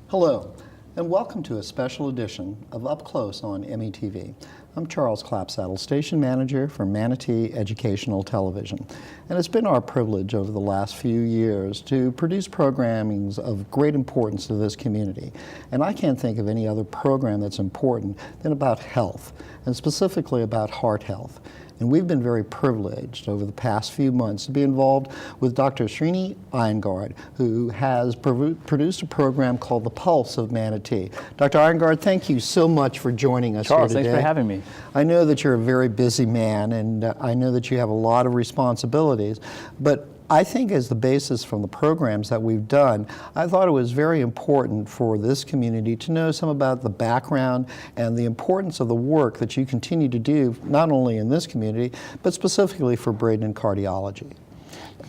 Hello, and welcome to a special edition of Up Close on METV. I'm Charles Clapsaddle, Station Manager for Manatee Educational Television. And it's been our privilege over the last few years to produce programming of great importance to this community. And I can't think of any other program that's important than about health, and specifically about heart health. And we've been very privileged over the past few months to be involved with Dr. Srinivas Iyengar, who has produced a program called the Pulse of Manatee. Dr. Iyengar, thank you so much for joining us Charles, here today. Thanks for having me. I know that you're a very busy man, and I know that you have a lot of responsibilities, but I think as the basis from the programs that we've done, I thought it was very important for this community to know some about the background and the importance of the work that you continue to do, not only in this community, but specifically for Braden and cardiology.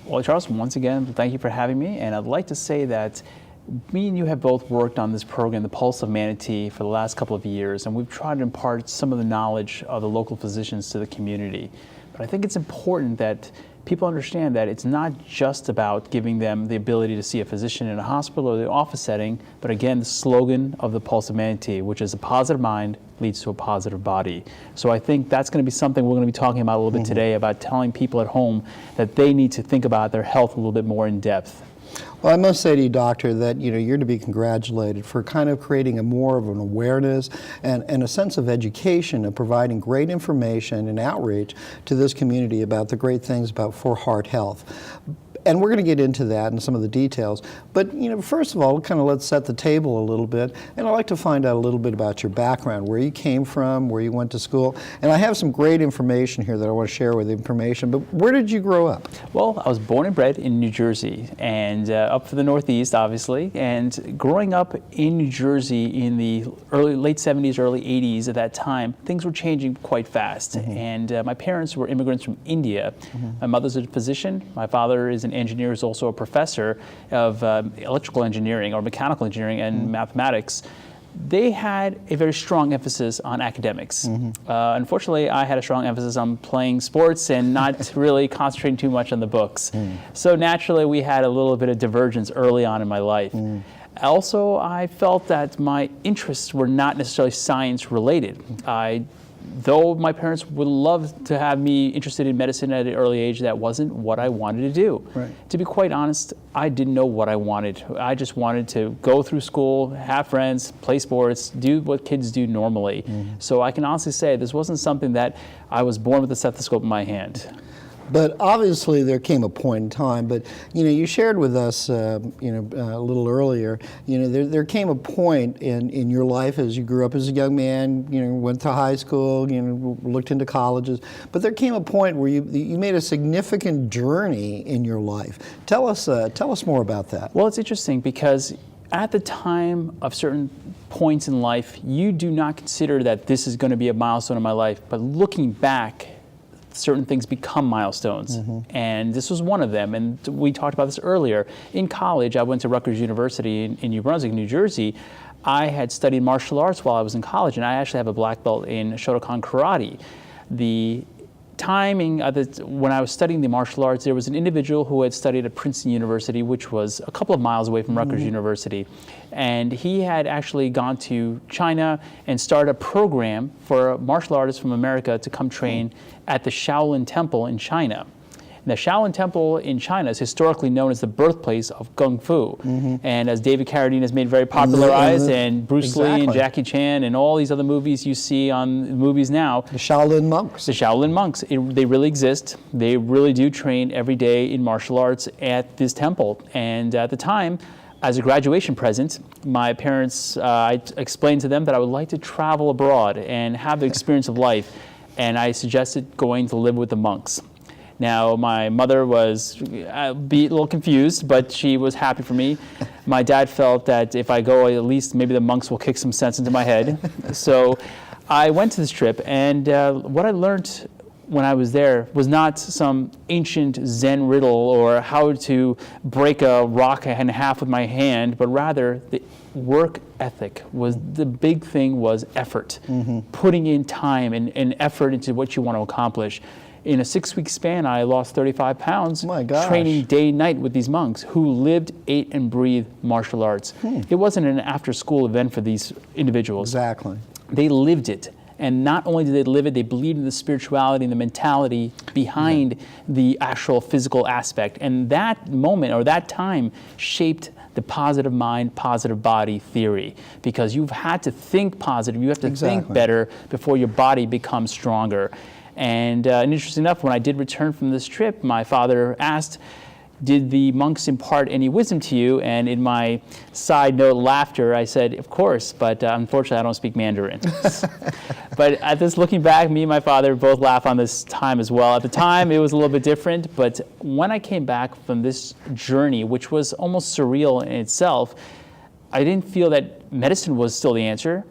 Well, Charles, once again, thank you for having me, and I'd like to say that me and you have both worked on this program, the Pulse of Manatee, for the last couple of years, and we've tried to impart some of the knowledge of the local physicians to the community. But I think it's important that people understand that it's not just about giving them the ability to see a physician in a hospital or the office setting, but again, the slogan of the Pulse of Manatee, which is a positive mind leads to a positive body. So I think that's going to be something we're going to be talking about a little bit today, about telling people at home that they need to think about their health a little bit more in depth. Well, I must say to you, Doctor, that you're to be congratulated for kind of creating more of an awareness and a sense of education and providing great information and outreach to this community about the great things for heart health. And we're going to get into that and some of the details. But first of all, kind of let's set the table a little bit. And I'd like to find out a little bit about your background, where you came from, where you went to school. And I have some great information here that I want to share with you. But where did you grow up? Well, I was born and bred in New Jersey, and up for the Northeast, obviously. And growing up in New Jersey in the late 70s, early 80s, at that time, things were changing quite fast. And my parents were immigrants from India. My mother's a physician. My father is an engineer, who's also a professor of electrical engineering or mechanical engineering and mathematics. They had a very strong emphasis on academics. Unfortunately, I had a strong emphasis on playing sports and not really concentrating too much on the books. So naturally, we had a little bit of divergence early on in my life. Also, I felt that my interests were not necessarily science related. Though my parents would love to have me interested in medicine at an early age, that wasn't what I wanted to do. Right. To be quite honest, I didn't know what I wanted. I just wanted to go through school, have friends, play sports, do what kids do normally. So I can honestly say this wasn't something that I was born with a stethoscope in my hand. But obviously there came a point in time, but you shared with us a little earlier, there came a point in your life as you grew up as a young man, went to high school, looked into colleges, but there came a point where you made a significant journey in your life. Tell us more about that. Well, it's interesting because at the time of certain points in life, you do not consider that this is going to be a milestone in my life, but looking back, certain things become milestones, and this was one of them. And we talked about this earlier. In college, I went to Rutgers University in New Brunswick, New Jersey. I had studied martial arts while I was in college, and I actually have a black belt in Shotokan karate. The timing when I was studying the martial arts, there was an individual who had studied at Princeton University, which was a couple of miles away from Rutgers University. And he had actually gone to China and started a program for martial artists from America to come train at the Shaolin Temple in China. And the Shaolin Temple in China is historically known as the birthplace of Kung Fu. And as David Carradine has made very popularized, and Bruce Lee and Jackie Chan and all these other movies you see on movies now. The Shaolin monks. The Shaolin monks, they really exist. They really do train every day in martial arts at this temple. And at the time, as a graduation present, my parents, I explained to them that I would like to travel abroad and have the experience of life. And I suggested going to live with the monks. Now, my mother was a little confused, but she was happy for me. My dad felt that if I go, at least maybe the monks will kick some sense into my head. So I went to this trip, and what I learned when I was there was not some ancient Zen riddle or how to break a rock in half with my hand, but rather the work ethic was the big thing, was effort, putting in time and effort into what you want to accomplish. In a 6-week span, I lost 35 pounds training day and night with these monks who lived, ate, and breathed martial arts. It wasn't an after-school event for these individuals. Exactly. They lived it. And not only did they live it, they believed in the spirituality and the mentality behind the actual physical aspect. And that moment or that time shaped the positive mind, positive body theory, because you've had to think positive, you have to think better before your body becomes stronger. And interesting enough, when I did return from this trip, my father asked, did the monks impart any wisdom to you? And in my side note laughter, I said, of course, but unfortunately I don't speak Mandarin. But at this, looking back, me and my father both laugh on this time as well. At the time, it was a little bit different, but when I came back from this journey, which was almost surreal in itself, I didn't feel that medicine was still the answer,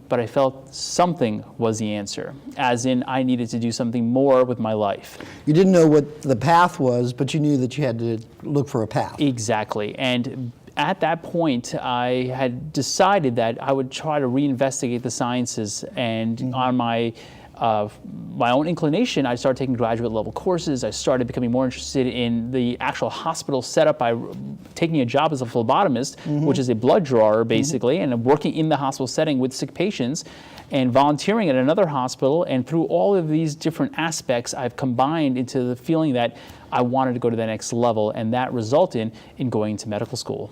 but I felt something was the answer, as in I needed to do something more with my life. You didn't know what the path was, but you knew that you had to look for a path. Exactly. And at that point, I had decided that I would try to reinvestigate the sciences, and on my own inclination, I started taking graduate level courses. I started becoming more interested in the actual hospital setup by taking a job as a phlebotomist, which is a blood drawer basically, and working in the hospital setting with sick patients, and volunteering at another hospital. And through all of these different aspects, I've combined into the feeling that I wanted to go to the next level, and that resulted in going to medical school.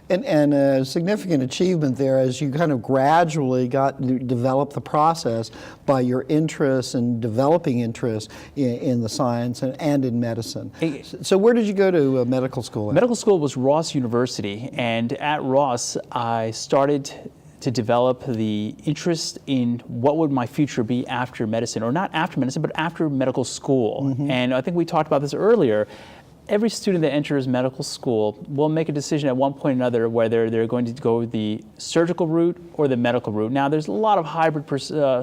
And a significant achievement there as you kind of gradually developed the process by your interest and developing interest in the science and in medicine. So where did you go to medical school at? Medical school was Ross University, and at Ross I started to develop the interest in what would my future be after medicine, or not after medicine, but after medical school. And I think we talked about this earlier. Every student that enters medical school will make a decision at one point or another whether they're going to go the surgical route or the medical route. Now, there's a lot of hybrid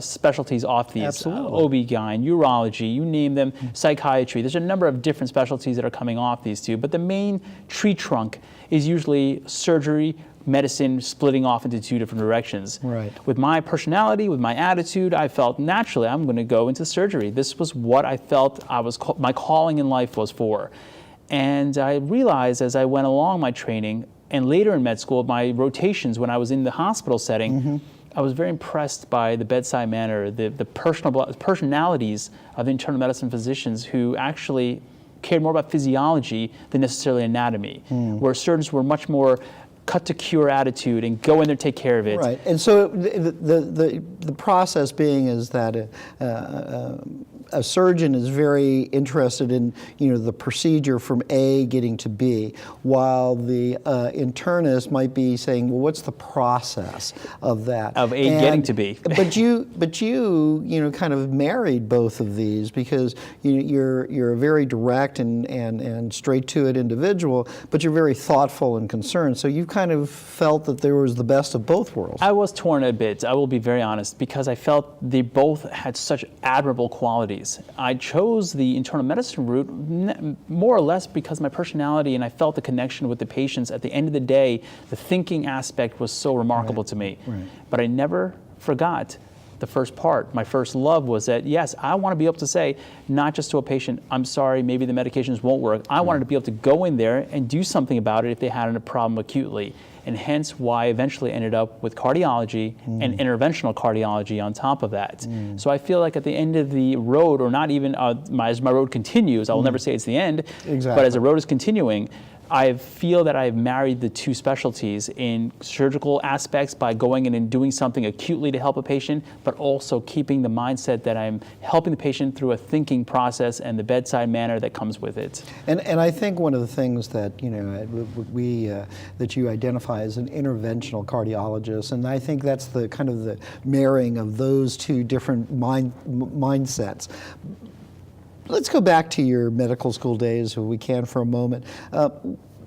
specialties off these. OB-GYN, urology, you name them, psychiatry. There's a number of different specialties that are coming off these two, but the main tree trunk is usually surgery, medicine, splitting off into two different directions. Right. With my personality, with my attitude, I felt naturally I'm going to go into surgery. This was what I felt my calling in life was for. And I realized as I went along my training, and later in med school, my rotations when I was in the hospital setting, I was very impressed by the bedside manner, the personalities of internal medicine physicians who actually cared more about physiology than necessarily anatomy, where surgeons were much more cut to cure attitude and go in there, take care of it. Right, and so the process being is that a surgeon is very interested in the procedure from A getting to B, while the internist might be saying, well, what's the process of that? Of A getting to B. but you kind of married both of these, because you're a very direct and straight to it individual, but you're very thoughtful and concerned. So you kind of felt that there was the best of both worlds. I was torn a bit, I will be very honest, because I felt they both had such admirable qualities. I chose the internal medicine route more or less because of my personality, and I felt the connection with the patients. At the end of the day, the thinking aspect was so remarkable to me. But I never forgot the first part. My first love was that, yes, I want to be able to say, not just to a patient, I'm sorry, maybe the medications won't work. I wanted to be able to go in there and do something about it if they had a problem acutely. And hence why I eventually ended up with cardiology and interventional cardiology on top of that. So I feel like at the end of the road, or not even as my road continues, I will never say it's the end, but as the road is continuing, I feel that I've married the two specialties in surgical aspects by going in and doing something acutely to help a patient, but also keeping the mindset that I'm helping the patient through a thinking process and the bedside manner that comes with it. And I think one of the things that that you identify as an interventional cardiologist, and I think that's the kind of the marrying of those two different mindsets. Let's go back to your medical school days, if we can, for a moment.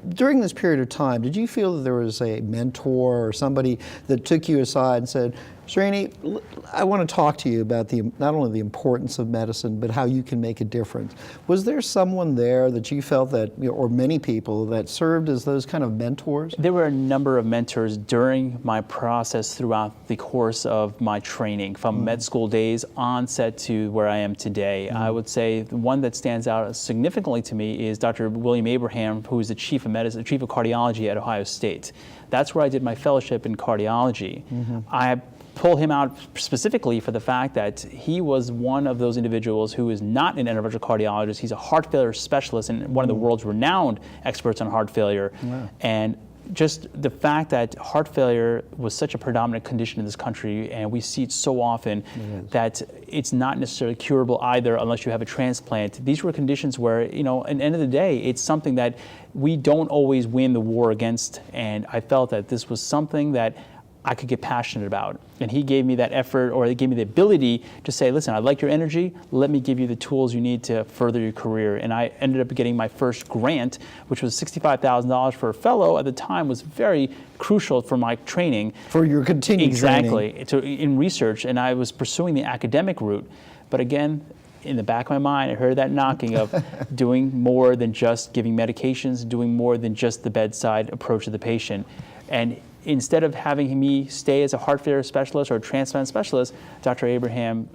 During this period of time, did you feel that there was a mentor or somebody that took you aside and said, Srini, I want to talk to you about not only the importance of medicine, but how you can make a difference? Was there someone there that you felt that, or many people that served as those kind of mentors? There were a number of mentors during my process throughout the course of my training, from med school days on set to where I am today. I would say the one that stands out significantly to me is Dr. William Abraham, who is the chief of medicine, chief of cardiology at Ohio State. That's where I did my fellowship in cardiology. I pull him out specifically for the fact that he was one of those individuals who is not an interventional cardiologist. He's a heart failure specialist and one of the world's renowned experts on heart failure. Wow. And just the fact that heart failure was such a predominant condition in this country, and we see it so often that it's not necessarily curable either unless you have a transplant. These were conditions where, at the end of the day, it's something that we don't always win the war against. And I felt that this was something that I could get passionate about. And he gave me that effort, or he gave me the ability to say, listen, I like your energy, let me give you the tools you need to further your career. And I ended up getting my first grant, which was $65,000 for a fellow at the time, was very crucial for my training. For your continued training. Exactly, in research, and I was pursuing the academic route. But again, in the back of my mind, I heard that knocking of doing more than just giving medications, doing more than just the bedside approach to the patient. And instead of having me stay as a heart failure specialist or a transplant specialist, Dr. Abraham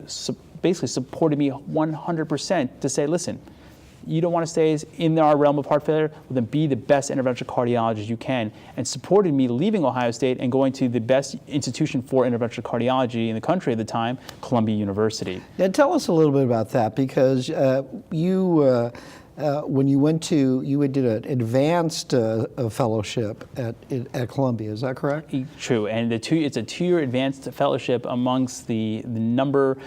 basically supported me 100% to say, listen, you don't want to stay in our realm of heart failure, well, then be the best interventional cardiologist you can, and supported me leaving Ohio State and going to the best institution for interventional cardiology in the country at the time, Columbia University. Now tell us a little bit about that, because when you did an advanced fellowship at Columbia, is that correct? True, and it's a 2-year advanced fellowship amongst the number,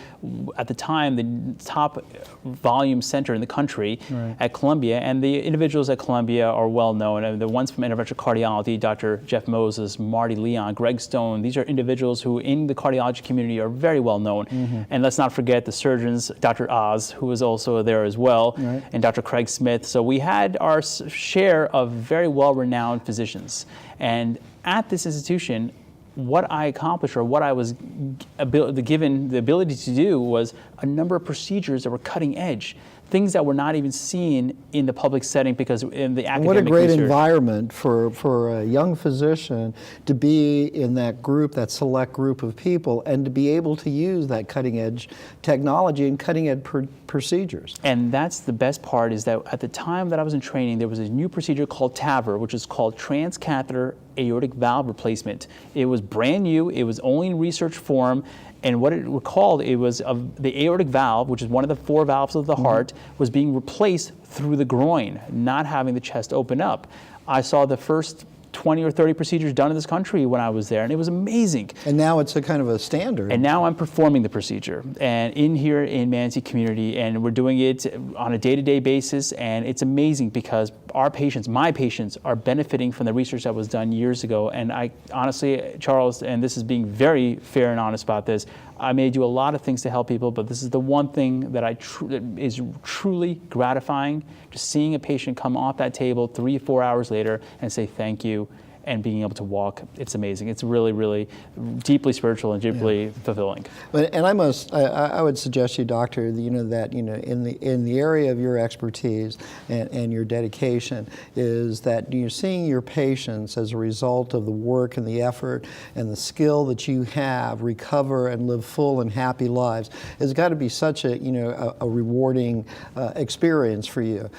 at the time, the top volume center in the country at Columbia, and the individuals at Columbia are well known. And the ones from interventional cardiology, Dr. Jeff Moses, Marty Leon, Greg Stone, these are individuals who in the cardiology community are very well known. And let's not forget the surgeons, Dr. Oz, who was also there as well, and Dr. Craig Smith. So we had our share of very well-renowned physicians. And at this institution, what I accomplished, or what I was given the ability to do, was a number of procedures that were cutting edge, things that were not even seen in the public setting, because in the academic What a great research, environment for a young physician to be in that group, that select group of people, and to be able to use that cutting edge technology and cutting edge procedures. And that's the best part, is that at the time that I was in training, there was a new procedure called TAVR, which is called transcatheter aortic valve replacement. It was brand new, it was only in research form, and what it recalled, it was the aortic valve, which is one of the 4 valves of the heart, was being replaced through the groin, not having the chest open up. I saw the first 20 or 30 procedures done in this country when I was there, and it was amazing. And now it's a kind of a standard. And now I'm performing the procedure, and here in Manatee community, and we're doing it on a day-to-day basis, and it's amazing because our patients, my patients, are benefiting from the research that was done years ago. And I honestly, Charles, and this is being very fair and honest about this, I may do a lot of things to help people, but this is the one thing that that is truly gratifying, just seeing a patient come off that table 3 or 4 hours later and say thank you, and being able to walk. It's amazing. It's really, really deeply spiritual and deeply fulfilling. And I would suggest to you, doctor, that in the area of your expertise and your dedication is that you're seeing your patients, as a result of the work and the effort and the skill that you have, recover and live full and happy lives. It's got to be such a rewarding experience for you,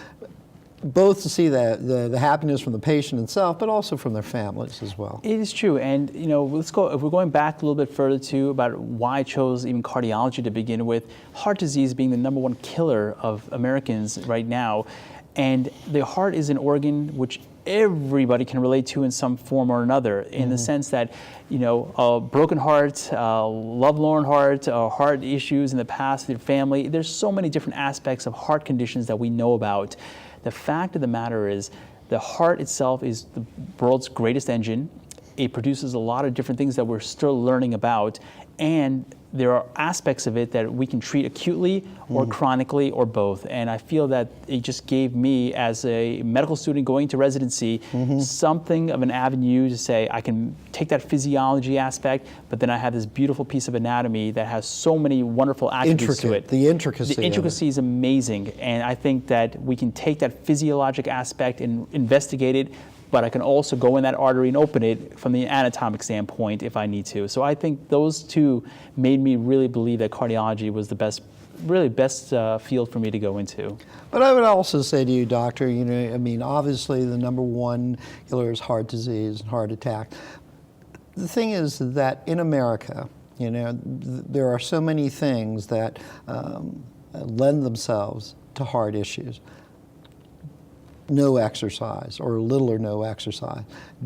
both to see the happiness from the patient itself, but also from their families as well. It is true, and let's go. If we're going back a little bit further too about why I chose even cardiology to begin with, heart disease being the #1 killer of Americans right now, and the heart is an organ which everybody can relate to in some form or another, in the sense that, a broken heart, lovelorn heart, heart issues in the past with your family. There's so many different aspects of heart conditions that we know about. The fact of the matter is, the heart itself is the world's greatest engine. It produces a lot of different things that we're still learning about. and there are aspects of it that we can treat acutely or chronically or both. And I feel that it just gave me, as a medical student going to residency, something of an avenue to say I can take that physiology aspect, but then I have this beautiful piece of anatomy that has so many wonderful attributes to it. The intricacy. The intricacy is amazing. And I think that we can take that physiologic aspect and investigate it, but I can also go in that artery and open it from the anatomic standpoint if I need to. So I think those two made me really believe that cardiology was the best field for me to go into. But I would also say to you, doctor, you know, I mean, obviously the number one killer is heart disease and heart attack. The thing is that in America, you know, there are so many things that lend themselves to heart issues. No exercise, or little or no exercise,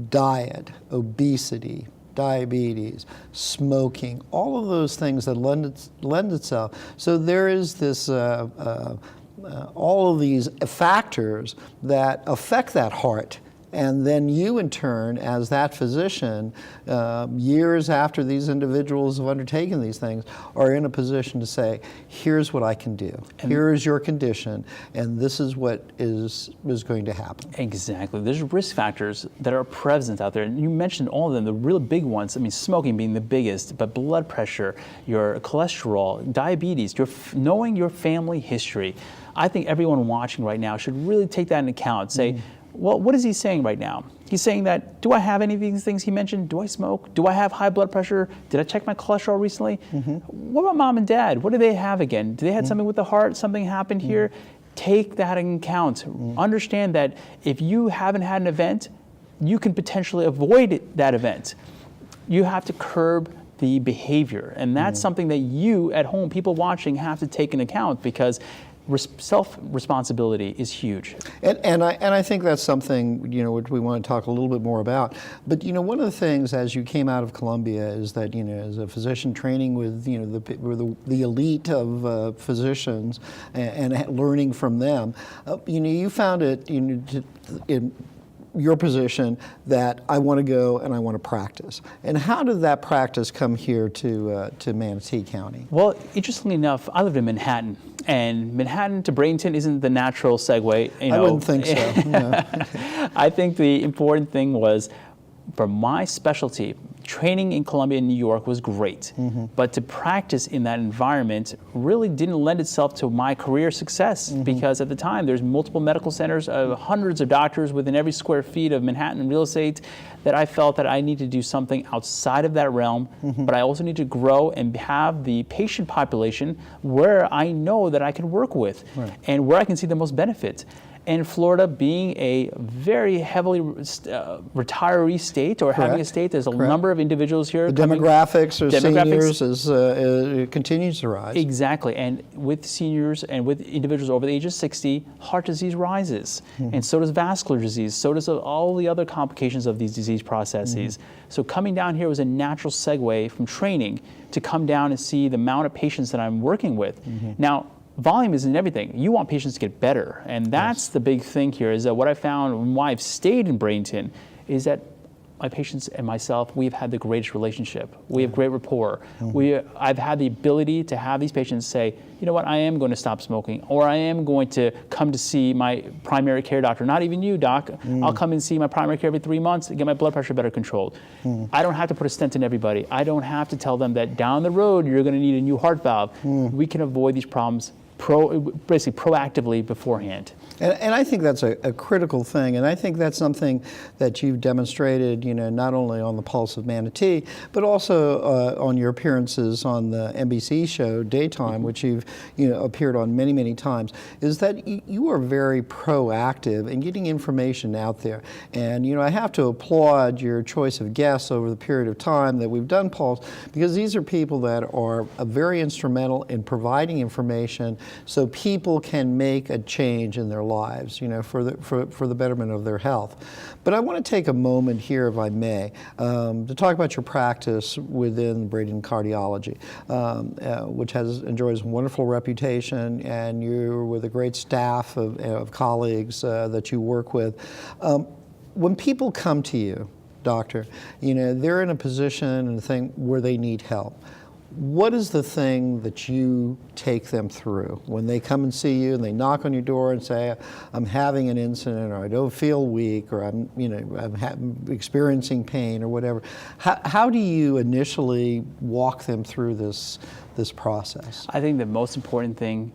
diet, obesity, diabetes, smoking, all of those things that lend itself. So there is this, all of these factors that affect that heart. And then you, in turn, as that physician, years after these individuals have undertaken these things, are in a position to say, here's what I can do. Here is your condition, and this is what is going to happen. Exactly. There's risk factors that are present out there. And you mentioned all of them, the real big ones. I mean, smoking being the biggest, but blood pressure, your cholesterol, diabetes, knowing your family history. I think everyone watching right now should really take that into account. Say, well, what is he saying right now? He's saying that, do I have any of these things he mentioned? Do I smoke? Do I have high blood pressure? Did I check my cholesterol recently? What about mom and dad? What do they have again? Do they have something with the heart? Something happened here? Take that into account. Understand that if you haven't had an event, you can potentially avoid that event. You have to curb the behavior. And that's something that you at home, people watching, have to take into account, because self-responsibility is huge. And I think that's something, you know, which we want to talk a little bit more about. But, you know, one of the things as you came out of Columbia is that, you know, as a physician training with, you know, the elite of physicians and learning from them, you know, you found it, you know, in your position that I want to go and I want to practice. And how did that practice come here to Manatee County? Well, interestingly enough, I lived in Manhattan, and Manhattan to Bradenton isn't the natural segue. You know. I wouldn't think so. No. I think the important thing was, for my specialty, training in Columbia and New York was great, but to practice in that environment really didn't lend itself to my career success, because at the time there's multiple medical centers, hundreds of doctors within every square feet of Manhattan real estate, that I felt that I need to do something outside of that realm, but I also need to grow and have the patient population where I know that I can work with and where I can see the most benefit. And Florida, being a very heavily retiree state, or having a state, there's a number of individuals here. The demographics of seniors it continues to rise. Exactly, and with seniors and with individuals over the age of 60, heart disease rises, and so does vascular disease, so does all the other complications of these disease processes. So coming down here was a natural segue from training to come down and see the amount of patients that I'm working with. Now, volume isn't everything. You want patients to get better. And that's the big thing here, is that what I found and why I've stayed in Bradenton is that my patients and myself, we've had the greatest relationship. We have great rapport. I've had the ability to have these patients say, you know what, I am going to stop smoking, or I am going to come to see my primary care doctor. Not even you, doc. I'll come and see my primary care every 3 months and get my blood pressure better controlled. I don't have to put a stent in everybody. I don't have to tell them that down the road you're going to need a new heart valve. We can avoid these problems basically proactively beforehand. And I think that's a critical thing, and I think that's something that you've demonstrated, you know, not only on the Pulse of Manatee, but also on your appearances on the NBC show Daytime, which you've, you know, appeared on many, many times, is that you are very proactive in getting information out there. And, you know, I have to applaud your choice of guests over the period of time that we've done Pulse, because these are people that are very instrumental in providing information so people can make a change in their lives, you know, for the betterment of their health. But I want to take a moment here, if I may, to talk about your practice within Bradenton Cardiology, which enjoys a wonderful reputation, and you're with a great staff of colleagues that you work with. When people come to you, doctor, you know, they're in a position and thing where they need help. what is the thing that you take them through when they come and see you and they knock on your door and say, I'm having an incident, or I don't feel weak, or I'm experiencing pain, or whatever? How do you initially walk them through this process? I think the most important thing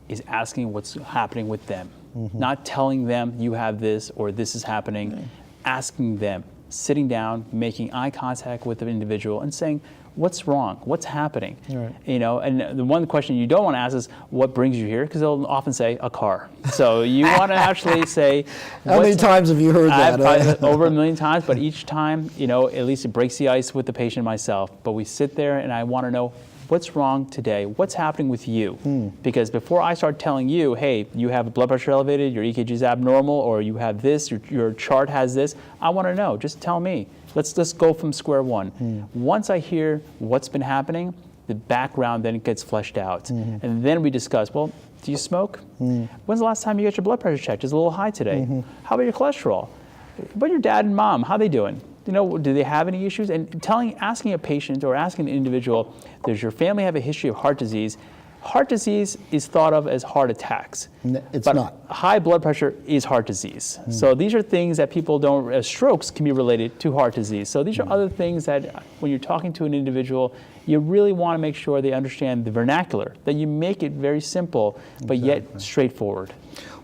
is asking what's happening with them. Not telling them you have this or this is happening, asking them, sitting down, making eye contact with the individual and saying, what's wrong? What's happening? Right. And the one question you don't want to ask is, what brings you here? Because they'll often say, a car. So you want to actually say, how many times have you heard that? I've over 1 million times, but each time, at least it breaks the ice with the patient myself. But we sit there and I want to know, what's wrong today? What's happening with you? Because before I start telling you, hey, you have blood pressure elevated, your EKG is abnormal, or you have this, your chart has this, I want to know. Just tell me. Let's go from square one. Once I hear what's been happening, the background then gets fleshed out. And then we discuss, well, do you smoke? When's the last time you got your blood pressure checked? It's a little high today. How about your cholesterol? What about your dad and mom? How are they doing? Do they have any issues? And asking a patient or asking an individual, does your family have a history of heart disease? Heart disease is thought of as heart attacks. It's but not. High blood pressure is heart disease. So these are things that people don't, strokes can be related to heart disease. So these are other things that when you're talking to an individual, you really want to make sure they understand the vernacular, that you make it very simple, but yet straightforward.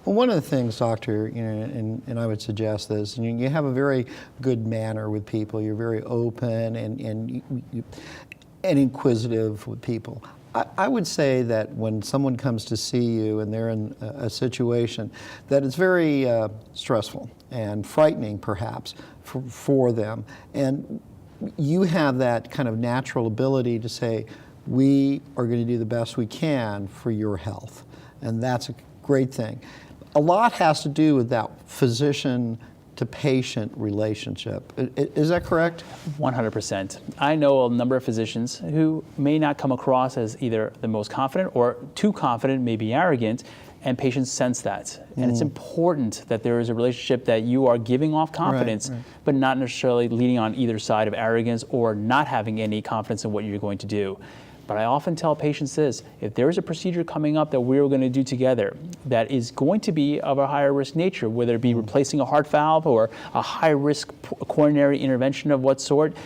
Well, one of the things, Doctor, and I would suggest this, you have a very good manner with people. You're very open and inquisitive with people. I would say that when someone comes to see you and they're in a situation that is very stressful and frightening, perhaps, for them, and you have that kind of natural ability to say, we are going to do the best we can for your health, and that's a great thing. A lot has to do with that physician-to-patient relationship. Is that correct? 100%. I know a number of physicians who may not come across as either the most confident or too confident, maybe arrogant, and patients sense that. And it's important that there is a relationship that you are giving off confidence, but not necessarily leaning on either side of arrogance or not having any confidence in what you're going to do. But I often tell patients this, if there is a procedure coming up that we're going to do together that is going to be of a higher risk nature, whether it be replacing a heart valve or a high risk coronary intervention of what sort,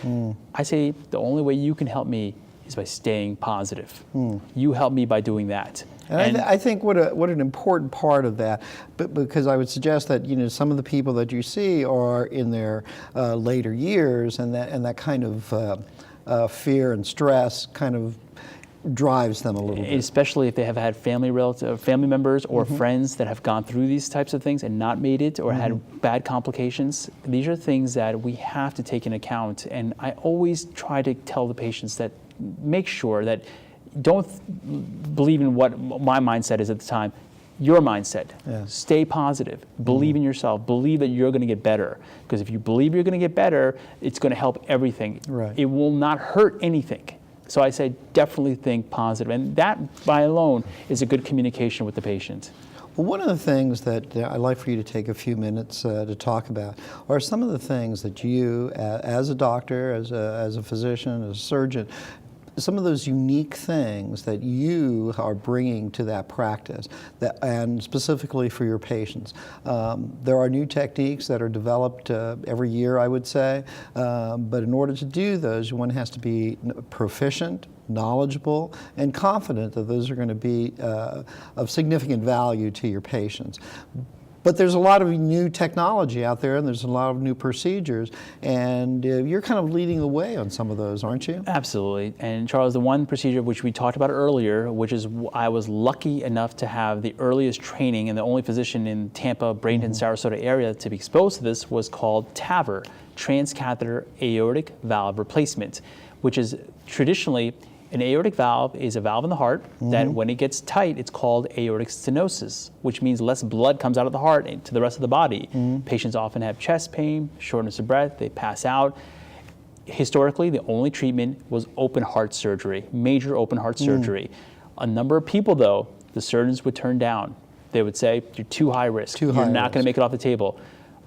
I say the only way you can help me is by staying positive. You help me by doing that. And I think what an important part of that, because I would suggest that some of the people that you see are in their later years, and that kind of fear and stress kind of drives them a little bit. Especially if they have had family members or friends that have gone through these types of things and not made it or had bad complications. These are things that we have to take into account. And I always try to tell the patients that make sure that don't believe in what my mindset is at the time. Your mindset. Stay positive. Believe in yourself. Believe that you're going to get better. Because if you believe you're going to get better, it's going to help everything. It will not hurt anything. So I say definitely think positive. And that by alone is a good communication with the patient. Well, one of the things that I'd like for you to take a few minutes to talk about are some of the things that you, as a doctor, as a physician, as a surgeon, some of those unique things that you are bringing to that practice, and specifically for your patients. There are new techniques that are developed every year, I would say, but in order to do those, one has to be proficient, knowledgeable, and confident that those are going to be of significant value to your patients. But there's a lot of new technology out there, and there's a lot of new procedures, and you're kind of leading the way on some of those, aren't you? Absolutely. And Charles, the one procedure which we talked about earlier, which is I was lucky enough to have the earliest training and the only physician in Tampa, Bradenton, Sarasota area to be exposed to this, was called TAVR, transcatheter aortic valve replacement, which is traditionally an aortic valve is a valve in the heart that when it gets tight, it's called aortic stenosis, which means less blood comes out of the heart into the rest of the body. Patients often have chest pain, shortness of breath, they pass out. Historically, the only treatment was open heart surgery, major open heart surgery. A number of people, though, the surgeons would turn down. They would say, you're too high risk. You're not going to make it off the table.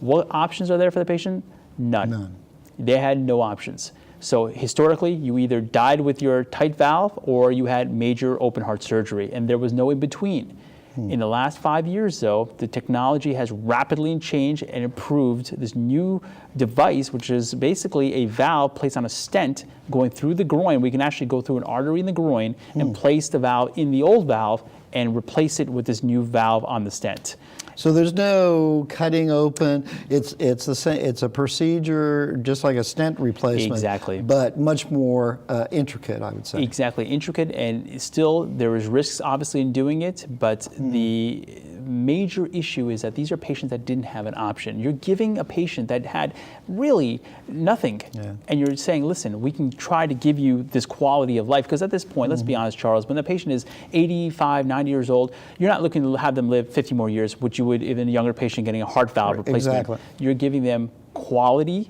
What options are there for the patient? None. They had no options. So historically, you either died with your tight valve or you had major open heart surgery, and there was no in between. In the last 5 years, though, the technology has rapidly changed and improved this new device, which is basically a valve placed on a stent going through the groin. We can actually go through an artery in the groin and place the valve in the old valve and replace it with this new valve on the stent. So there's no cutting open. It's the same. It's a procedure just like a stent replacement. Exactly. But much more intricate, I would say. Exactly, intricate, and still there is risks obviously in doing it, but the major issue is that these are patients that didn't have an option. You're giving a patient that had really nothing, and you're saying, listen, we can try to give you this quality of life, because at this point, let's be honest, Charles, when the patient is 85, 90 years old, you're not looking to have them live 50 more years, which you would even a younger patient getting a heart valve replacement. Exactly. You're giving them quality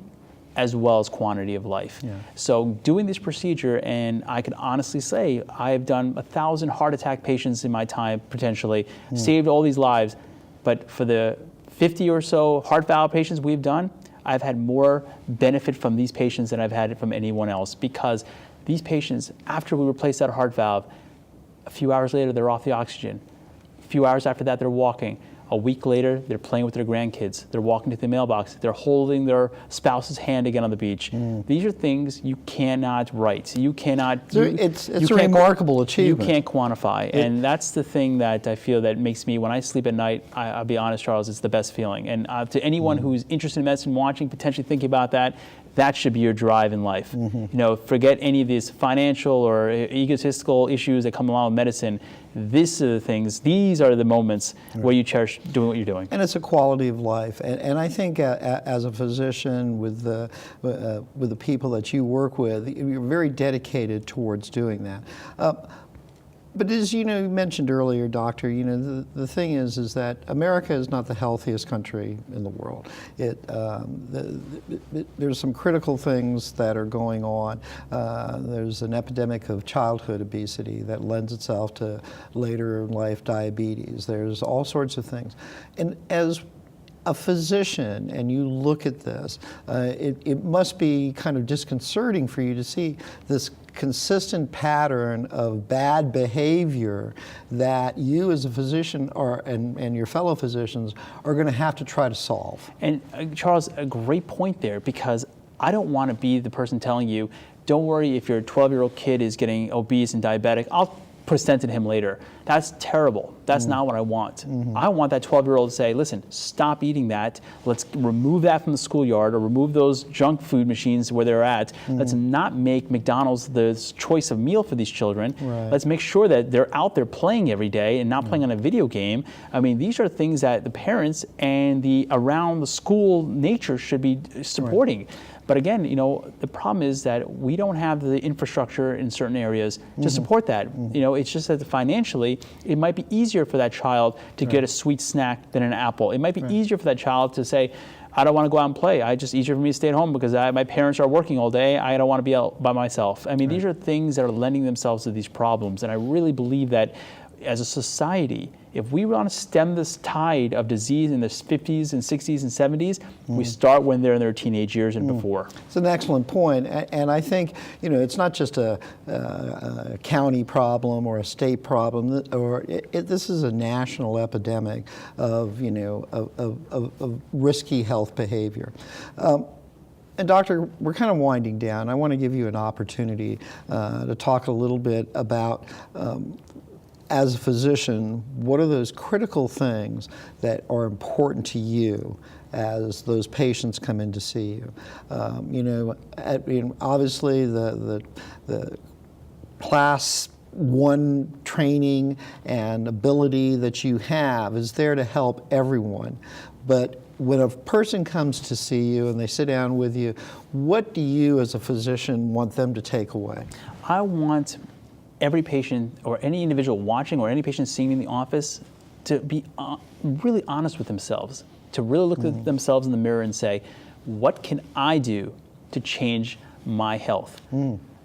as well as quantity of life. So doing this procedure, and I can honestly say, I have done 1,000 heart attack patients in my time, potentially, saved all these lives, but for the 50 or so heart valve patients we've done, I've had more benefit from these patients than I've had from anyone else, because these patients, after we replace that heart valve, a few hours later, they're off the oxygen. A few hours after that, they're walking. A week later, they're playing with their grandkids. They're walking to the mailbox. They're holding their spouse's hand again on the beach. These are things you cannot write. You cannot. It's a remarkable achievement. You can't quantify, and that's the thing that I feel that makes me, when I sleep at night, I'll be honest, Charles, it's the best feeling. And to anyone who's interested in medicine, watching, potentially thinking about that, that should be your drive in life. You know, forget any of these financial or egotistical issues that come along with medicine. These are the things, these are the moments where you cherish doing what you're doing. And it's a quality of life. And I think as a physician with the people that you work with, you're very dedicated towards doing that. But as you mentioned earlier, Doctor, the thing is that America is not the healthiest country in the world. There's some critical things that are going on. There's an epidemic of childhood obesity that lends itself to later in life diabetes. There's all sorts of things. And as a physician, and you look at this, it must be kind of disconcerting for you to see this consistent pattern of bad behavior that you as a physician and your fellow physicians are going to have to try to solve. And Charles, a great point there, because I don't want to be the person telling you, don't worry if your 12-year-old kid is getting obese and diabetic, I'll put a stent in him later. That's terrible. That's not what I want. I want that 12-year-old to say, listen, stop eating that. Let's remove that from the schoolyard, or remove those junk food machines where they're at. Let's not make McDonald's the choice of meal for these children. Let's make sure that they're out there playing every day and not playing on a video game. I mean, these are things that the parents and the around the school nature should be supporting. But again, the problem is that we don't have the infrastructure in certain areas to support that. It's just that financially, it might be easier for that child to get a sweet snack than an apple. It might be easier for that child to say, I don't want to go out and play. It's just easier for me to stay at home because my parents are working all day. I don't want to be out by myself. I mean, these are things that are lending themselves to these problems. And I really believe that as a society, if we want to stem this tide of disease in the 50s and 60s and 70s, we start when they're in their teenage years and before. It's an excellent point. And I think, it's not just a county problem or a state problem, this is a national epidemic of, of risky health behavior. And Doctor, we're kind of winding down. I want to give you an opportunity to talk a little bit about as a physician, what are those critical things that are important to you as those patients come in to see you? Obviously the class 1 training and ability that you have is there to help everyone. But when a person comes to see you and they sit down with you, what do you as a physician want them to take away? I want every patient or any individual watching or any patient seeing me in the office to be really honest with themselves, to really look at themselves in the mirror and say, what can I do to change my health?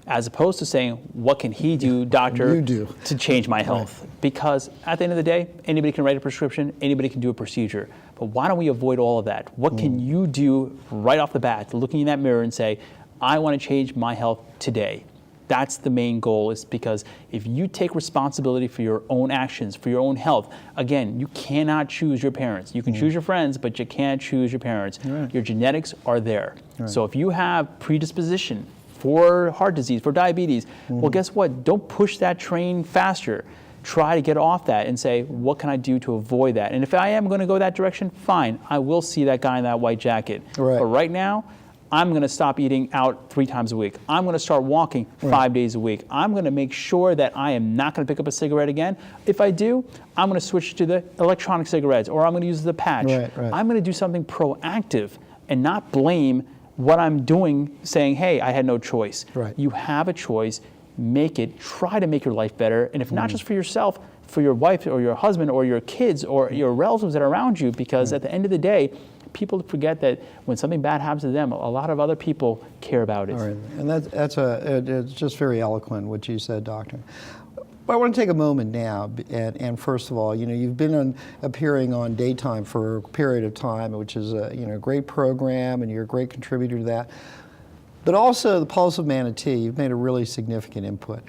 As opposed to saying, what can he do, doctor, to change my health? Because at the end of the day, anybody can write a prescription, anybody can do a procedure. But why don't we avoid all of that? What can you do right off the bat, looking in that mirror and say, I want to change my health today. That's the main goal, is because if you take responsibility for your own actions, for your own health, again, you cannot choose your parents. You can choose your friends, but you can't choose your parents. Right. Your genetics are there. Right. So if you have predisposition for heart disease, for diabetes, well, guess what? Don't push that train faster. Try to get off that and say, what can I do to avoid that? And if I am going to go that direction, fine. I will see that guy in that white jacket. Right. But right now, I'm going to stop eating out 3 times a week. I'm going to start walking 5 days a week. I'm going to make sure that I am not going to pick up a cigarette again. If I do, I'm going to switch to the electronic cigarettes, or I'm going to use the patch. Right, right. I'm going to do something proactive and not blame what I'm doing, saying, hey, I had no choice. Right. You have a choice. Make it. Try to make your life better. And if not just for yourself, for your wife or your husband or your kids or your relatives that are around you, because at the end of the day, people forget that when something bad happens to them, a lot of other people care about it. All right. And it's just very eloquent what you said, Doctor. But I want to take a moment now, and first of all, you've been appearing on Daytime for a period of time, which is a great program, and you're a great contributor to that. But also the Pulse of Manatee, you've made a really significant input.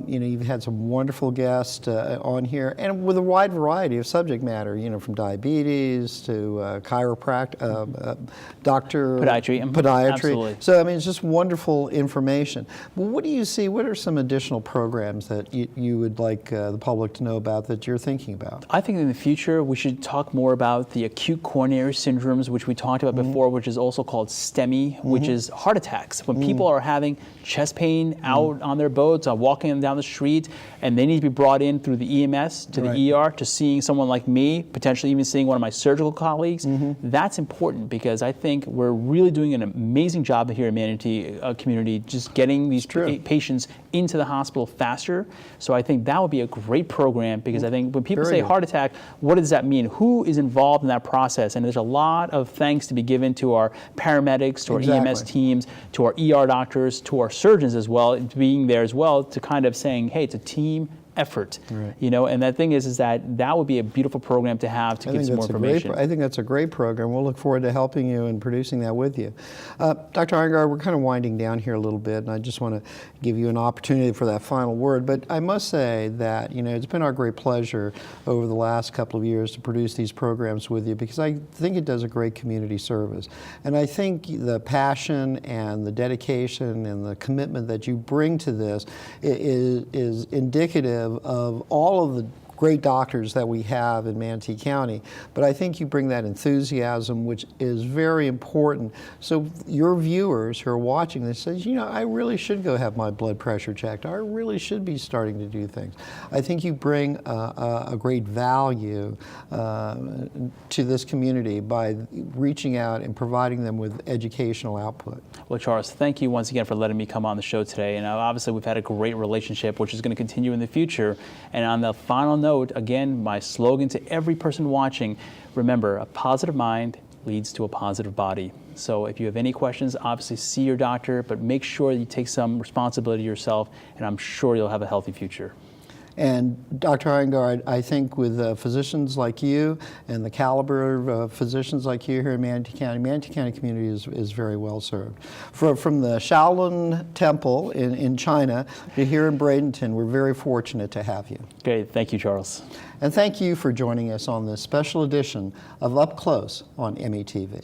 You've had some wonderful guests on here, and with a wide variety of subject matter, from diabetes to chiropractic, doctor... Podiatry. Podiatry. Absolutely. So, it's just wonderful information. Well, what do you see, what are some additional programs that you would like the public to know about that you're thinking about? I think in the future, we should talk more about the acute coronary syndromes, which we talked about before, which is also called STEMI, which is heart attacks. When people are having chest pain out on their boats, walking them down the street, and they need to be brought in through the EMS to the ER, to seeing someone like me, potentially even seeing one of my surgical colleagues, that's important, because I think we're really doing an amazing job here in Manatee community, just getting these patients into the hospital faster. So I think that would be a great program, because I think when people say heart attack, what does that mean? Who is involved in that process? And there's a lot of thanks to be given to our paramedics, to our EMS teams, to our ER doctors, to our surgeons as well, being there as well, to kind of saying, hey, it's a team effort, and that thing is that would be a beautiful program to have to give some more information. I think that's a great program. We'll look forward to helping you and producing that with you. Dr. Iyengar, we're kind of winding down here a little bit, and I just want to give you an opportunity for that final word. But I must say that, it's been our great pleasure over the last couple of years to produce these programs with you, because I think it does a great community service. And I think the passion and the dedication and the commitment that you bring to this is indicative of all of the great doctors that we have in Manatee County, but I think you bring that enthusiasm, which is very important. So your viewers who are watching this says, I really should go have my blood pressure checked. I really should be starting to do things. I think you bring a great value to this community by reaching out and providing them with educational output. Well, Charles, thank you once again for letting me come on the show today. And obviously we've had a great relationship, which is going to continue in the future. And on the final note, again, my slogan to every person watching, remember, a positive mind leads to a positive body. So if you have any questions, obviously see your doctor, but make sure you take some responsibility yourself, and I'm sure you'll have a healthy future. And Dr. Iyengar, I think with physicians like you and the caliber of physicians like you here in Manatee County community is very well served. From the Shaolin Temple in China to here in Bradenton, we're very fortunate to have you. Great. Thank you, Charles. And thank you for joining us on this special edition of Up Close on METV.